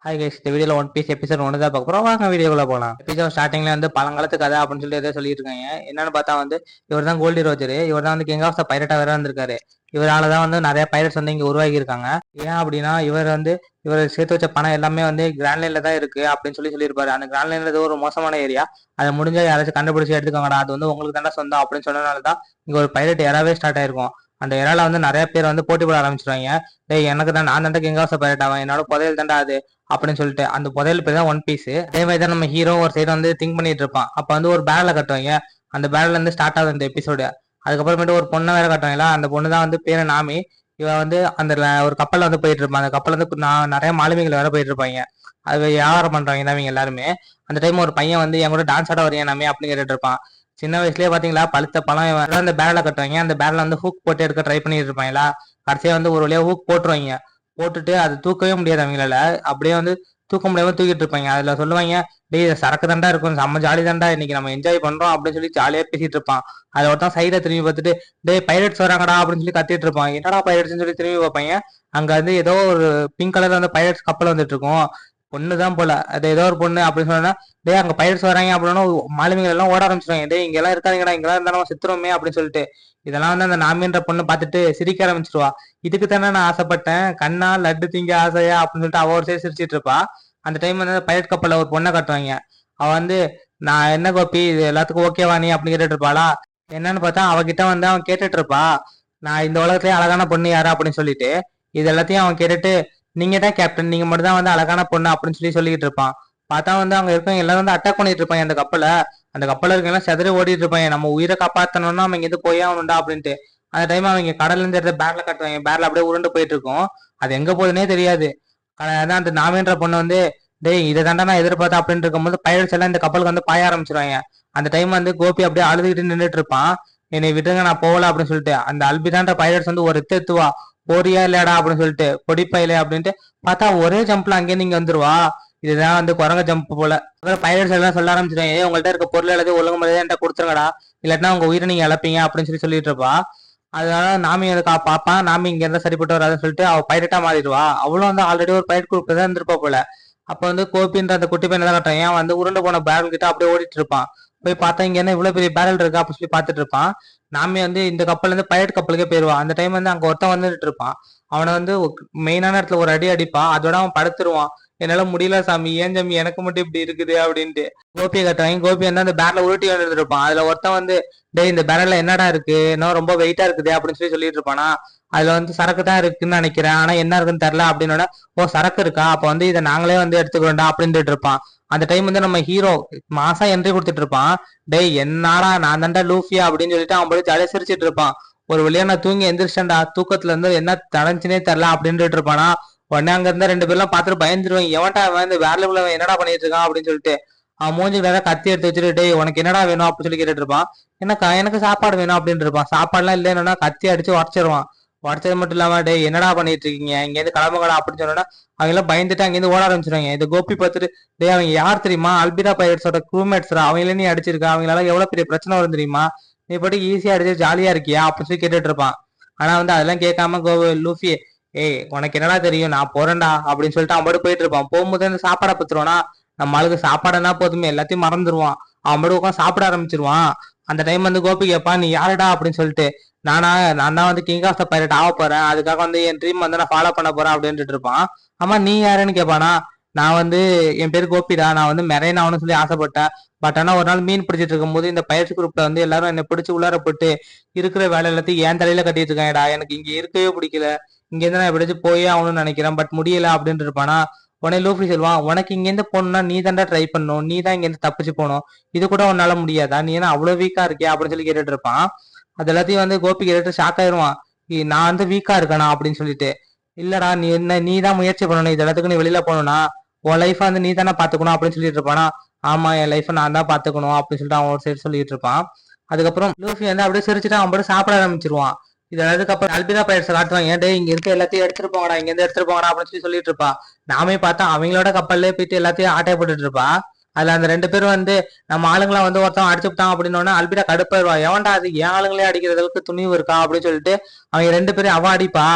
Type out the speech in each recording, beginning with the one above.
Hi guys, இந்த வீடியோல one piece episode ஒன்று தான் பார்க்க போறோம். வாங்க வீடியோக்குள்ள போகலாம். எபிசோட் ஸ்டார்டிங்ல வந்து பழங்காலத்து கதை அப்படின்னு சொல்லி எதோ சொல்லிட்டு இருக்காங்க. என்னன்னு பார்த்தா வந்து இவர் தான் கோல்டி ரோஜர். இவர் தான் வந்து கிங் ஆஃப் த பைரட்டா வேற வந்திருக்காரு. இவரால தான் வந்து நிறைய பைரட்ஸ் வந்து இங்க உருவாகி இருக்காங்க. ஏன் அப்படின்னா இவர் சேர்த்து வச்ச பணம் எல்லாமே வந்து கிராண்ட் லைன்ல தான் இருக்கு அப்படின்னு சொல்லியிருப்பாரு. அந்த கிராண்ட் லைன்ல ஏதோ ஒரு மோசமான ஏரியா, அதை முடிஞ்சா யாராச்சும் கண்டுபிடிச்சு எடுத்துக்கோங்கடா, அது வந்து உங்களுக்கு தானே சொந்தம் அப்படின்னு சொன்னதுனால தான் இங்க ஒரு பைரட் ஏராவே ஸ்டார்ட் ஆயிருக்கும். அந்த ஏரால வந்து நிறைய பேர் வந்து போட்டி போட ஆரம்பிச்சிருவாங்க. டேய், எனக்கு தான், நான் தாண்டா கிங் ஆஃப் த பைரட் ஆவேன், என்னோட புதையல் தாண்டா அது அப்படின்னு சொல்லிட்டு அந்த புதையல் பேர் தான் ஒன் பீஸ். அதே மாதிரி தான் நம்ம ஹீரோ ஒரு சைடு வந்து திங்க் பண்ணிட்டு இருப்பான். அப்ப வந்து ஒரு பேரல கட்டுவாங்க. அந்த பேரல இருந்து ஸ்டார்ட் ஆகுது இந்த எபிசோடு. அதுக்கப்புறமேட்டு ஒரு பொண்ணை வேற கட்டுவாங்களா. அந்த பொண்ணு தான் வந்து பேரு நாமி. இவ வந்து அந்த ஒரு கப்பல்ல வந்து போயிட்டு இருப்பான். அந்த கப்பல் வந்து நிறைய மாலுமிகள் வேற போயிட்டு இருப்பாங்க. அது வியாபாரம் பண்றாங்க தான் இவங்க எல்லாருமே. அந்த டைம் ஒரு பையன் வந்து என் கூட டான்ஸ் ஆட வரையா நாமே அப்படின்னு கேட்டுட்டு இருப்பான். சின்ன வயசுலயே பாத்தீங்களா, பழுத்த பழம் அந்த பேரல கட்டுவாங்க. அந்த பேரல வந்து ஹூக் போட்டு எடுக்க ட்ரை பண்ணிட்டு இருப்பாங்களா. கடைசியா வந்து ஒரு வழியா ஹூக் போட்டுருவாங்க. போட்டுட்டு அது தூக்கவே முடியாது அவங்களால. அப்படியே வந்து தூக்க முடியாம தூக்கிட்டு இருப்பாங்க. அதுல சொல்லுவாங்க, டேய் இது சரக்கு தாண்டா இருக்கும், செம்ம ஜாலி தாண்டா, இன்னைக்கு நம்ம என்ஜாய் பண்றோம் அப்படின்னு சொல்லி ஜாலியா பேசிட்டு இருப்பான். அதை ஒருத்தன் சைடை திரும்பி பார்த்துட்டு, டேய் பைரட்ஸ் வராங்கடா அப்படின்னு சொல்லி கத்திட்டு இருப்பான். என்னடா பைரட்ஸ்னு சொல்லி திரும்பி பார்ப்பாங்க. அங்க வந்து ஏதோ ஒரு பிங்க் கலர்ல வந்து பைரட்ஸ் கப்பல் வந்துட்டு இருக்கும். பொண்ணுதான் போல, அது ஏதோ ஒரு பொண்ணு அப்படின்னு சொன்னா, டேய் அங்க பைரட்ஸ் வராங்க அப்படின்னா மாலுமிகள் எல்லாம் ஓட ஆரம்பிச்சிருவாங்க. டேய் இங்க எல்லாம் இருக்காங்கடா, இங்கெல்லாம் இருந்தா நம்ம செத்துருவோமே அப்படின்னு சொல்லிட்டு. இதெல்லாம் வந்து அந்த நாமின்ற பொண்ணு பார்த்துட்டு சிரிக்க ஆரம்பிச்சிருவா. இதுக்கு தானே நான் ஆசைப்பட்டேன், கண்ணா லட்டு திங்க ஆசையா அப்படின்னு சொல்லிட்டு அவ ஒரு சைடு சிரிச்சிட்டு இருப்பா. அந்த டைம் வந்து பைரட் கப்பல்ல ஒரு பொண்ணை காட்டுவாங்க. அவ வந்து, நான் என்ன கோபி இது எல்லாத்துக்கும் ஓகேவா நீ அப்படின்னு கேட்டுட்டு இருப்பாளா. என்னன்னு பார்த்தா அவகிட்ட வந்து அவன் கேட்டுட்டு இருப்பா, நான் இந்த உலகத்திலேயே அழகான பொண்ணு யாரா அப்படின்னு சொல்லிட்டு. இது எல்லாத்தையும் அவன் கேட்டுட்டு, நீங்க தான் கேப்டன், நீங்க மட்டும் தான் வந்து அழகான பொண்ணு அப்படின்னு சொல்லிக்கிட்டு இருப்பான். பார்த்தா வந்து அவங்க இருக்கவங்க எல்லாரும் வந்து அட்டாக் பண்ணிட்டு இருப்பாங்க அந்த கப்பலை. அந்த கப்பல இருக்கெல்லாம் செதறி ஓடிட்டு இருப்பாங்க. நம்ம உயிரை காப்பாத்தணும்னா அவங்க இருந்து போயே ஆகணும்டா அப்படின்ட்டு. அந்த டைம் அவங்க கடல்ல இருந்து எடுத்த பேரல கட்டுவாங்க. பேரல அப்படியே உருண்டு போயிட்டு இருக்கும். அது எங்க போகுதுன்னே தெரியாது. அதான் அந்த நாமேன்ற பொண்ணு வந்து, டேய் இதை தாண்டா நான் எதிர்பார்த்தேன் அப்படின்னு இருக்கும்போது பைரட்ஸ் எல்லாம் இந்த கப்பலுக்கு வந்து பாய ஆரம்பிச்சிருவாங்க. அந்த டைம் வந்து கோபி அப்படியே அழுதுகிட்டு நின்றுட்டு இருப்பான். என்னை விட்டுருங்க நான் போகல அப்படின்னு சொல்லிட்டு. அந்த அல்பிதான்ற பைரட்ஸ் வந்து ஒரு எத்துவா, போறியா இல்லையாடா அப்படின்னு சொல்லிட்டு, பொடிப்பையில அப்படின்ட்டு பார்த்தா ஒரே ஜம்ப்ல அங்கேயே நீங்க வந்துருவா. இதுதான் வந்து குரங்க ஜம்ப் போல. அப்புறம் பைரட்ஸ் எல்லாம் சொல்ல ஆரம்பிச்சிருவாங்க, உங்கள்ட்ட இருக்க பொருள் எல்லாத்தையும் ஒழுங்கு முறையா என்கிட்ட கொடுத்துருங்கடா, இல்லாட்டினா உங்க உயிரை நீங்க இழப்பீங்க அப்படின்னு சொல்லிட்டு இருப்பா. அதனால நாமி அதுக்கு பாப்பான். நாமி இங்க இருந்தா சரிப்பட்டு வராதுன்னு சொல்லிட்டு அவ பைரட்டா மாறிடுவா. அவளும் வந்து ஆல்ரெடி ஒரு பைரட் குரூப் தான் இருந்திருப்பா போல. அப்ப வந்து கோபின்ற அந்த குட்டி பையனை தான் கட்டான். ஏன் வந்து உருண்டு போன பேரல் கிட்ட அப்படியே ஓடிட்டு இருப்பான். போய் பார்த்தா இங்க என்ன இவ்வளவு பெரிய பேரல் இருக்கா அப்படின்னு சொல்லி பார்த்துட்டு இருப்பான். நாமி வந்து இந்த கப்பல்ல இருந்து பைரட் கப்பலுக்கே போயிருவான். அந்த டைம் வந்து அங்க ஒருத்தன் வந்துட்டு இருப்பான். அவனை வந்து மெயினான இடத்துல ஒரு அடி அடிப்பான். அதோட அவன் படுத்துருவான். என்னால முடியல சாமி, ஏன் சாமி எனக்கு மட்டும் இப்படி இருக்குது அப்படின்ட்டு கோபியை கட்டுவாங்க. கோபி வந்து அந்த பேரல உருட்டி வந்துட்டு இருப்பான். அதுல ஒருத்தன் வந்து, டேய் இந்த பேரல்ல என்னடா இருக்கு, என்ன ரொம்ப வெயிட்டா இருக்குது அப்படின்னு சொல்லிட்டு இருப்பானா. அதுல வந்து சரக்கு தான் இருக்குன்னு நினைக்கிறேன், ஆனா என்ன இருக்குன்னு தெரியல அப்படின்னோட, ஓ சரக்கு இருக்கா, அப்ப வந்து இதை நாங்களே வந்து எடுத்துக்கிறோம்டா அப்படின்ட்டு இருப்பான். அந்த டைம் வந்து நம்ம ஹீரோ மாசா என்ட்ரி கொடுத்துட்டு இருப்பான். டேய் என்னடா நான் தாண்டா லூஃபியா அப்படின்னு சொல்லிட்டு அவன் போய் ஜாலியா சிரிச்சிட்டு இருப்பான். ஒரு வழியா நான் தூங்கி எந்திரிச்சேன்டா, தூக்கத்துல இருந்து என்ன தடஞ்சுனே தெரியல அப்படின்ட்டு இருப்பானா. உடனே அங்க இருந்தா ரெண்டு பேர்லாம் பார்த்துட்டு பயந்துருவாங்க, எவன்டா அவன் இந்த வேற லெவல என்னடா பண்ணிட்டு இருக்கான் அப்படின்னு சொல்லிட்டு. அவன் மூஞ்சி நேரம் கத்தி எடுத்து வச்சுட்டு, டேய் உனக்கு என்னடா வேணும் அப்படின்னு சொல்லி கேட்டுட்டு இருப்பான். என்னக்கா எனக்கு சாப்பாடு வேணும் அப்படின்னு இருப்பான். சாப்பாடுலாம் இல்லைன்னா கத்தி அடிச்சு உடச்சிருவான். உடச்சது மட்டும் இல்லாம, டேய் என்னடா பண்ணிட்டு இருக்கீங்க, இங்க இருந்து கிளம்புங்கடா அப்படின்னு சொன்னா அவங்க எல்லாம் பயந்துட்டு அங்கிருந்து ஓட ஆரம்பிச்சிருவாங்க. இந்த கோபி பார்த்துட்டு, டேய் அவங்க யார் தெரியுமா, அல்பிரா பைரட்ஸோட க்ரூமேட்ஸ்ரா, அவங்கள நீ அடிச்சிருக்கா, அவங்களால எவ்வளவு பெரிய பிரச்சனை வரும் தெரியுமா, நீ போட்டு ஈஸியா அடிச்சு ஜாலியா இருக்கியா அப்படின்னு சொல்லி கேட்டுட்டு இருப்பான். ஆனா வந்து அதெல்லாம் கேட்காம லூஃபி, ஏய் உனக்கு என்னடா தெரியும், நான் போறேன்டா அப்படின்னு சொல்லிட்டு அவன் மட்டும் போயிட்டு இருப்பான். போகும்போது அந்த சாப்பாடை பத்துருவானா. நம்ம ஆளுக்கு சாப்பாடுனா போதுமே எல்லாத்தையும் மறந்துடுவான். அவன் மட்டும் உட்காந்து சாப்பிட ஆரம்பிச்சிருவான். அந்த டைம் வந்து கோபி கேட்பா, நீ யாருடா அப்படின்னு சொல்லிட்டு. நான் தான் வந்து கிங் ஆஃப் த பைரட் ஆக போறேன், அதுக்காக வந்து என் ட்ரீம் வந்து நான் ஃபாலோ பண்ண போறேன் அப்படின்ட்டு இருப்பான். ஆமா நீ யாருன்னு கேட்பானா. நான் வந்து என் பேர் கோபிடா, நான் வந்து மெரைன் ஆகணும்னு சொல்லி ஆசைப்பட்டேன். பட் ஆனா ஒரு நாள் மீன் பிடிச்சிட்டு இருக்கும் போது இந்த பயிற்சி குரூப்ல வந்து எல்லாரும் என்னை பிடிச்சி உள்ளார போட்டு இருக்கிற வேலை எல்லாத்தையும் ஏன் தலையில கட்டிட்டு இருக்காங்கடா, எனக்கு இங்க இருக்கவே பிடிக்கல, இங்க இருந்து நான் எப்படியாச்சும் போயே ஆகணும்னு நினைக்கிறேன், பட் முடியல அப்படின்ட்டு இருப்பானா. உடனே லூஃபி சொல்லுவான், உனக்கு இங்க இருந்து போகணும்னா நீ தாண்டா ட்ரை பண்ணணும், நீ தான் இங்க இருந்து தப்பிச்சு போகணும், இது கூட உன்னால முடியாதா, நீ என்ன அவ்வளவு வீக்கா இருக்கியா அப்படின்னு சொல்லி கேட்டுட்டு இருப்பான். அது எல்லாத்தையும் வந்து கோபி கேட்டு ஷாக் ஆயிருவான். நான் வந்து வீக்கா இருக்கேனா அப்படின்னு சொல்லிட்டு. இல்லடா நீ தான் முயற்சி பண்ணணும், இது எல்லாத்துக்கும் நீ வெளியில போகணும்னா உன் லைஃப் வந்து நீ தானே பாத்துக்கணும் அப்படின்னு சொல்லிட்டு இருப்பானா. ஆமா என் லைஃப் நான் தான் பாத்துக்கணும் அப்படின்னு சொல்லிட்டு அவன் ஒரு சைடு சொல்லிட்டு இருப்பான். அதுக்கப்புறம் லூஃபி வந்து அப்படியே சிரிச்சுட்டு அவன் போட்டு சாப்பிட ஆரம்பிச்சிருவான். இது அதுக்கப்புறம் அல்பிதா பைரட்ஸ் காட்டுவாங்க, ஏன்டே இங்க இருக்க எல்லாத்தையும் எடுத்துட்டு போங்கடா, இங்க இருந்து எடுத்துட்டு போங்கடா அப்படின்னு சொல்லி சொல்லிட்டு இருப்பா. நாமே பார்த்தா அவங்களோட கப்பல்லே போயிட்டு எல்லாத்தையும் ஆட்டைய போட்டுட்டு இருப்பா. அதுல அந்த ரெண்டு பேரும் வந்து நம்ம ஆளுங்களை வந்து ஒருத்தவன் அடிச்சுட்டான் அப்படின்னு அல்பிடா கடுப்பாயிருவா. எவன்டா அது என் ஆளுங்களே அடிக்கிறதுக்கு துணிவு இருக்கா அப்படின்னு சொல்லிட்டு அவங்க ரெண்டு பேரும் அவ அடிப்பா.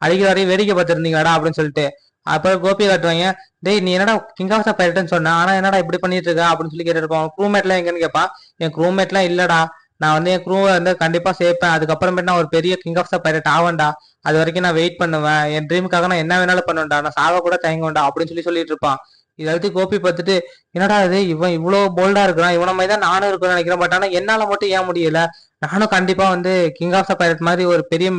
அடிக்கிற வரையும் வேடிக்கை பார்த்துருந்தீங்கடா அப்படின்னு சொல்லிட்டு அப்புறம் கோபியை காட்டுவாங்க. டேய் நீ என்னடா கிங் ஆஃப் த பைரட்னு சொன்ன, ஆனா என்னடா இப்படி பண்ணிட்டு இருக்க அப்படின்னு சொல்லி கேட்டுருப்பான். க்ரூமேட்லாம் எங்கன்னு கேட்பான். என் க்ரூமேட்லாம் இல்லடா, நான் வந்து என் க்ரூவை வந்து கண்டிப்பா சேர்ப்பேன், அதுக்கப்புறமேட்டு நான் ஒரு பெரிய கிங் ஆஃப் த பைரட் ஆவேன்டா, அது வரைக்கும் நான் வெயிட் பண்ணுவேன், என் ட்ரீமுக்காக நான் என்ன வேணாலும் பண்ணுவேன்டா, நான் சாவ கூட தயங்குவேன்டா அப்படின்னு சொல்லிட்டு இருப்பான். இதை எடுத்து கோபி பார்த்துட்டு, என்னடா இது இவன் இவ்வளவு போல்டா இருக்கிறான், இவன மாதிரி தான் நானும் இருக்கணும்னு நினைக்கிறேன், பட் ஆனா என்னால மட்டும் ஏன் முடியல, நானும் கண்டிப்பா வந்து கிங் ஆஃப் த பைரட் மாதிரி ஒரு பெரிய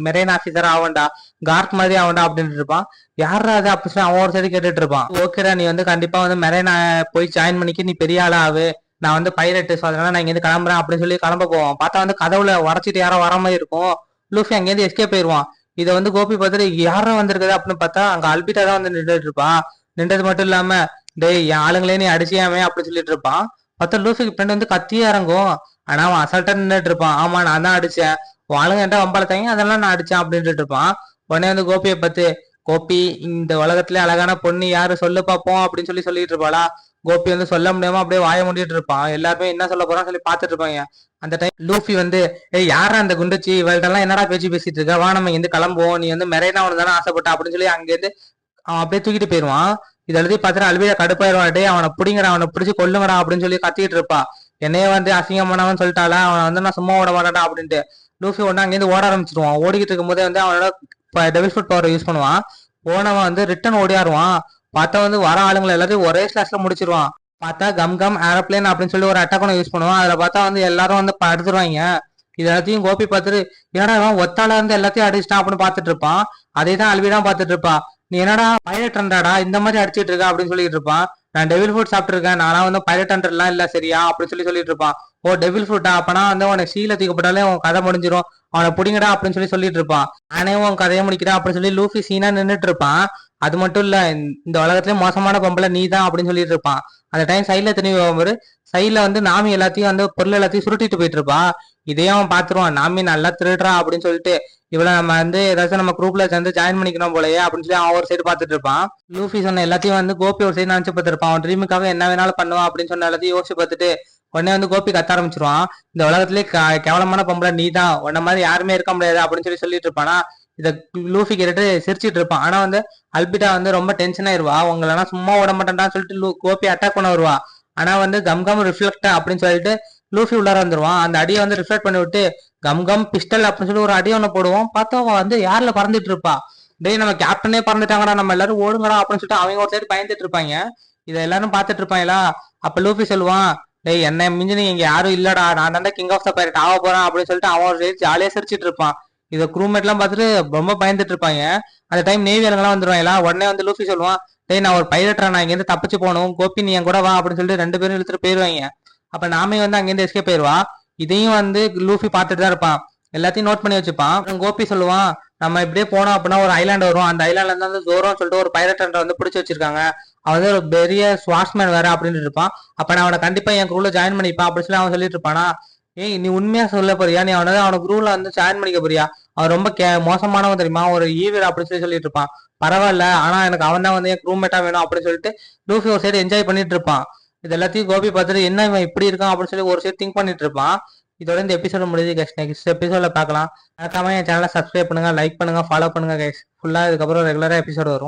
மெரைன் ஆபீசர் ஆவண்டா, கார்க் மாதிரி ஆவண்டா அப்படின்னு இருப்பான். யாரா அது அப்படி சொல்லி அவன் ஒரு சைடு கேட்டுட்டு இருப்பான். ஓகேடா நீ வந்து கண்டிப்பா வந்து மெரைன் போய் ஜாயின் பண்ணிக்க, நீ பெரிய ஆளா ஆகு, நான் வந்து பைரட் அதனால நான் இங்க கிளம்புறேன் அப்படின்னு சொல்லி கிளம்ப போவான். பார்த்தா வந்து கதவுல உடச்சிட்டு யாரோ வர மாதிரி இருக்கும். லூஃபி அங்கேருந்து எஸ்கேப் போயிருவான். இதை வந்து கோபி பார்த்துட்டு யாரும் வந்திருக்குது அப்படின்னு பார்த்தா அங்க அல்பிட்டா தான் வந்து நின்றுட்டு இருப்பான். நின்றது மட்டும் இல்லாம, டேய் என் ஆளுங்களே நீ அடிச்சியாமே அப்படின்னு சொல்லிட்டு இருப்பான். பார்த்தா லூஃபிக்கு ஃப்ரெண்ட் வந்து கத்தியே இறங்கும். ஆனா அவன் அசால்ட்டா நின்றுட்டு இருப்பான். ஆமா நான் தான் அடிச்சேன், உன் ஆளுங்க என்கிட்ட வம்பாளத்தாங்க, அதெல்லாம் நான் அடிச்சேன் அப்படின்ட்டு இருப்பான். உடனே வந்து கோபியை பார்த்து, கோபி இந்த உலகத்துல அழகான பொண்ணு யாரு சொல்லு பார்ப்போம் அப்படின்னு சொல்லிட்டு இருப்பாளா. கோபி வந்து சொல்ல முடியாம அப்படியே வாய மூடிட்டு இருப்பான். எல்லாருமே என்ன சொல்ல போறான்னு சொல்லி பாத்துட்டு இருப்பாங்க. அந்த டைம் லூஃபி வந்து, ஏய் யாரா அந்த குண்டுச்சி, இவள்கிட்ட எல்லாம் என்னடா பேசிட்டு இருக்க, வா நம்ம இங்க கிளம்புவோம், நீ வந்து மெரைனா ஒன்று தானே ஆசைப்பட்ட அப்படின்னு சொல்லி அங்கேருந்து அவன் அப்படியே தூக்கிட்டு போயிருவான். இதை எழுதி பார்த்துட்டு அல்வியா கடுப்பாயிருவான். டே அவனை பிடிங்கடா, அவனை பிடிச்சி கொல்லுங்கடா அப்படின்னு சொல்லி கத்திட்டு இருப்பா. என்னையே வந்து அசிங்கம் பண்ணாமன்னு சொல்லிட்டாளா, அவனை வந்து நான் சும்மா ஓட மாட்டாடா அப்படின்ட்டு லூஃபி ஒன்னு அங்கேருந்து ஓட ஆரம்பிச்சிருவான். ஓடிக்கிட்டு இருக்கும் போதே வந்து அவனோட டெவில் ஃபுட் பவர் யூஸ் பண்ணுவான். போனவன் வந்து ரிட்டன் ஓடியாருவான். பார்த்தா வந்து வர ஆளுங்களை எல்லாத்தையும் ஒரே ஸ்லாஷ்ல முடிச்சிருவான். பார்த்தா கம் கம் ஏரோப்ளேன் அப்படின்னு சொல்லி ஒரு அட்டாக் யூஸ் பண்ணுவான். அதுல பார்த்தா வந்து எல்லாரும் வந்து படுத்துருவாங்க. இது எல்லாத்தையும் கோபி பார்த்துட்டு, என்னடா இவன் ஒத்தால இருந்து எல்லாத்தையும் அடிச்சிட்டான் அப்படின்னு பார்த்துட்டு இருப்பான். அதே தான் அல்விதான் பார்த்துட்டு இருப்பா. நீ என்னடா பைலட் ஹண்ட்ரடா இந்த மாதிரி அடிச்சிட்டு இருக்க அப்படின்னு சொல்லிட்டு இருப்பான். நான் டெவில் ஃபுட் சாப்பிட்டுருக்கேன், நானா வந்து பைலட் ஹண்ட்ரட்லாம் இல்ல சரியா அப்படின்னு சொல்லிட்டு இருப்பான். ஓ டெவில் ஃபுட்டா, அப்பனா வந்து உனக்கு சீல தூக்கப்பட்டாலே உன் கதை முடிஞ்சிடும், அவனை பிடிங்கடா அப்படின்னு சொல்லிட்டு இருப்பான். நானே உன் கதையை முடிக்கிறேன் அப்படின்னு சொல்லி லூஃபி சீனா நின்றுட்டு இருப்பான். அது மட்டும் இல்ல, இந்த உலகத்திலே மோசமான பொம்பளை நீ தான் அப்படின்னு சொல்லிட்டு இருப்பான். அந்த டைம் சைட்ல திரும்பி போகும்போது சைட்ல வந்து நாமி எல்லாத்தையும் வந்து பொருள் எல்லாத்தையும் சுருட்டிட்டு போயிட்டு இருப்பா. இதையும் அவன் பாத்துருவான். நாமி நல்லா திருடுறா அப்படின்னு சொல்லிட்டு, இவளை நம்ம வந்து ஏதாச்சும் நம்ம குரூப்ல சேர்ந்து ஜாயின் பண்ணிக்கணும் போலயே அப்படின்னு சொல்லி அவன் ஒரு சைடு பாத்துட்டு இருப்பான். லூஃபி சொன்ன எல்லாத்தையும் வந்து கோபி ஒரு சைடு நினைச்சு பார்த்துருப்பான். அவன் ட்ரீமுக்காக என்ன வேணாலும் பண்ணுவான் அப்படின்னு சொன்ன எல்லாத்தையும் யோசிச்சு பார்த்துட்டு உடனே வந்து கோபி கத்த ஆரம்பிச்சிருவான். இந்த உலகத்திலே கேவலமான பொம்பளை நீ தான், உன்ன மாதிரி யாருமே இருக்க முடியாது அப்படின்னு சொல்லிட்டு இருப்பானா. இத லூஃபி கேட்டு சிரிச்சிட்டு இருப்பான். ஆனா வந்து அல்பிட்டா வந்து ரொம்ப டென்ஷன் ஆயிருவா. உங்களா சும்மா விட மாட்டேன்டான்னு சொல்லிட்டு கோபி அட்டாக் பண்ண வருவா. ஆனா வந்து கம் கம் ரிஃப்ளெக்ட் அப்படின்னு சொல்லிட்டு லூஃபி உள்ளார வந்துருவான். அந்த அடியை வந்து ரிஃப்ளெக்ட் பண்ணி விட்டு கம் கம் பிஸ்டல் அப்படின்னு சொல்லி ஒரு அடி ஒண்ணு போடுவோம். பார்த்தா வந்து யாருல பறந்துட்டு இருப்பா. டேய் நம்ம கேப்டனே பறந்துட்டாங்கடா, நம்ம எல்லாரும் ஓடுங்கடா அப்படின்னு சொல்லிட்டு அவங்க ஒரு சைடு பயந்துட்டு இருப்பாங்க. இதை எல்லாரும் பாத்துட்டு இருப்பாங்களா. அப்ப லூஃபி சொல்லுவான், டேய் என்ன மிஞ்சினி இங்க யாரும் இல்லடா, நான் தான் கிங் ஆஃப் த பைரட் ஆக போறேன் அப்படின்னு சொல்லிட்டு அவன் ஒரு சைடு ஜாலியா சிரிச்சிட்டு இருப்பான். இதை க்ரூமேட் எல்லாம் பார்த்துட்டு ரொம்ப பயந்துட்டு இருப்பாங்க. அந்த டைம் நேவி எல்லாம் வந்துருவாங்களா. உடனே வந்து லூஃபி சொல்லுவான், டேய் நான் ஒரு பைலட்டா, நான் இங்கேருந்து தப்பிச்சு போகணும், கோபி நீ என் கூட வா அப்படின்னு சொல்லிட்டு ரெண்டு பேரும் இழுத்துட்டு போயிருவாங்க. அப்ப நாமே வந்து அங்கேருந்து எஸ்கேப் போயிருவா. இதையும் வந்து லூஃபி பார்த்துட்டு தான் இருப்பான். எல்லாத்தையும் நோட் பண்ணி வச்சுப்பான். கோபி சொல்லுவான், நம்ம இப்படியே போனோம் அப்படின்னா ஒரு ஐலாண்ட் வரும், அந்த ஐலாண்ட்ல இருந்து வந்து ஜோரோன்னு சொல்லிட்டு ஒரு பைரட் வந்து பிடிச்சி வச்சிருக்காங்க, அவன் வந்து ஒரு பெரிய ஸ்வாட்ஸ்மேன் வேற அப்படின்னு இருப்பான். அப்ப நான் அவனை கண்டிப்பா என் குரூப்ல ஜாயின் பண்ணிப்பான் அப்படின்னு சொல்லி அவன் சொல்லிட்டு இருப்பானா. ஏய் நீ உண்மையா சொல்ல போறியா, நீ அவனை குரூப்ல வந்து ஜாயின் பண்ணிக்க போறியா, அவன் ரொம்ப மோசமானவன் தெரியுமா, ஒரு ஈவில் அப்படின்னு சொல்லிட்டு இருப்பான். பரவாயில்ல, ஆனா எனக்கு அவன் தான் வந்து என் ரூம்மேட்டா வேணும் அப்படின்னு சொல்லிட்டு லூஃபி ஒரு சைடு என்ஜாய் பண்ணிட்டு இருப்பான். இது எல்லாத்தையும் கோபி பார்த்துட்டு என்ன இவன் இப்படி இருக்கான் அப்படின்னு சொல்லி ஒரு சைடு திங்க் பண்ணிட்டு இருப்பான். இதோட இந்த எபிசோட முடியுது கைஸ். நெக்ஸ்ட் எபிசோட பார்க்கலாம். மறக்காம என் சேனலை சப்ஸ்கிரைப் பண்ணுங்க, லைக் பண்ணுங்க, ஃபாலோ பண்ணுங்க கைஸ். ஃபுல்லா இதுக்கப்புறம் ரெகுலரா எபிசோட் வரும்.